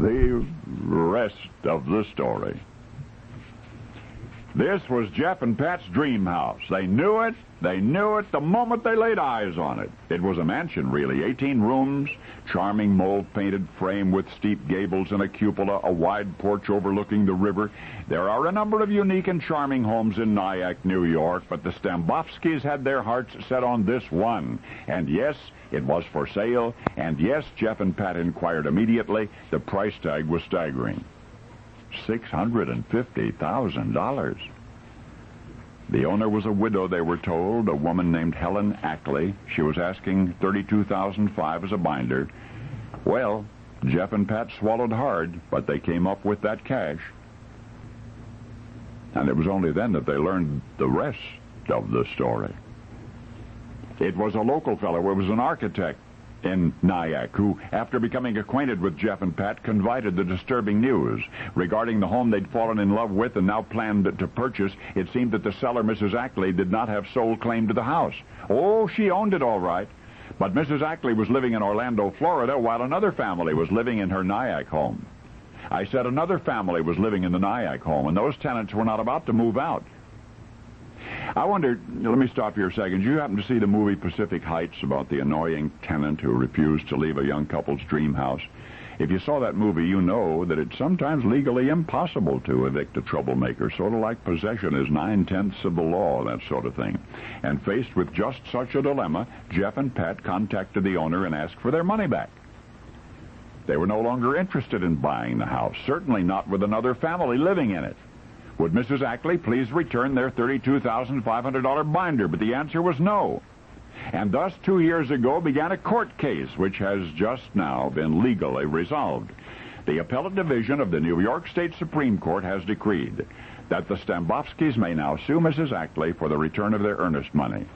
the rest of the story. This was Jeff and Pat's dream house. They knew it. They knew it the moment they laid eyes on it. It was a mansion, really. 18 rooms, charming mold-painted frame with steep gables and a cupola, a wide porch overlooking the river. There are a number of unique and charming homes in Nyack, New York, but the Stambovskys had their hearts set on this one. And yes, it was for sale. And yes, Jeff and Pat inquired immediately. The price tag was staggering. $650,000. The owner was a widow, they were told, a woman named Helen Ackley. She was asking $32,500 as a binder. Well, Jeff and Pat swallowed hard, but they came up with that cash. And it was only then that they learned the rest of the story. It was a local fellow. It was an architect in Nyack, who, after becoming acquainted with Jeff and Pat, confided the disturbing news. Regarding the home they'd fallen in love with and now planned to purchase, it seemed that the seller, Mrs. Ackley, did not have sole claim to the house. Oh, she owned it all right. But Mrs. Ackley was living in Orlando, Florida, while another family was living in her Nyack home. I said another family was living in the Nyack home, and those tenants were not about to move out. I wonder, let me stop here a second. Did you happen to see the movie Pacific Heights about the annoying tenant who refused to leave a young couple's dream house? If you saw that movie, you know that it's sometimes legally impossible to evict a troublemaker, sort of like possession is 9/10 of the law, that sort of thing. And faced with just such a dilemma, Jeff and Pat contacted the owner and asked for their money back. They were no longer interested in buying the house, certainly not with another family living in it. Would Mrs. Ackley please return their $32,500 binder? But the answer was no. And thus, 2 years ago, began a court case, which has just now been legally resolved. The appellate division of the New York State Supreme Court has decreed that the Stambovskys may now sue Mrs. Ackley for the return of their earnest money.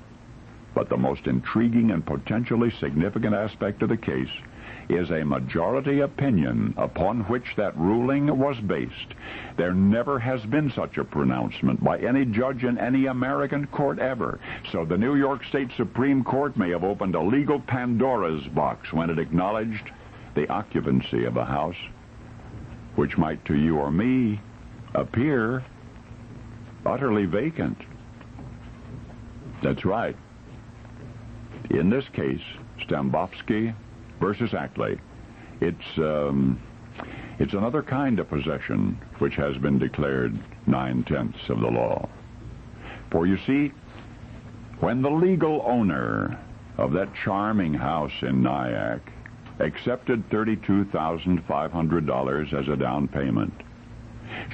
But the most intriguing and potentially significant aspect of the case is a majority opinion upon which that ruling was based. There never has been such a pronouncement by any judge in any American court ever. So the New York State Supreme Court may have opened a legal Pandora's box when it acknowledged the occupancy of a house, which might to you or me appear utterly vacant. That's right. In this case, Stambovsky versus Ackley, it's another kind of possession which has been declared 9/10 of the law. For you see, when the legal owner of that charming house in Nyack accepted $32,500 as a down payment,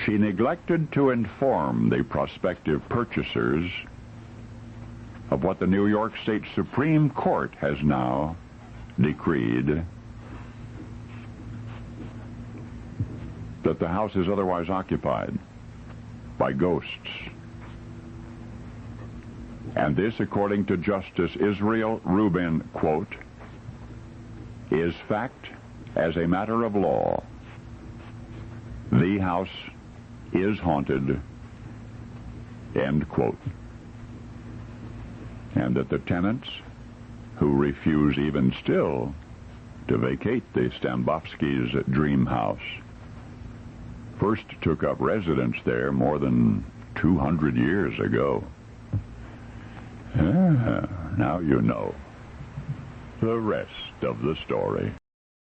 she neglected to inform the prospective purchasers of what the New York State Supreme Court has now decreed, that the house is otherwise occupied by ghosts. And this, according to Justice Israel Rubin, quote, is fact as a matter of law. The house is haunted, end quote. And that the tenants who refuse even still to vacate the Stambovskys' dream house first took up residence there more than 200 years ago. Now you know the rest of the story.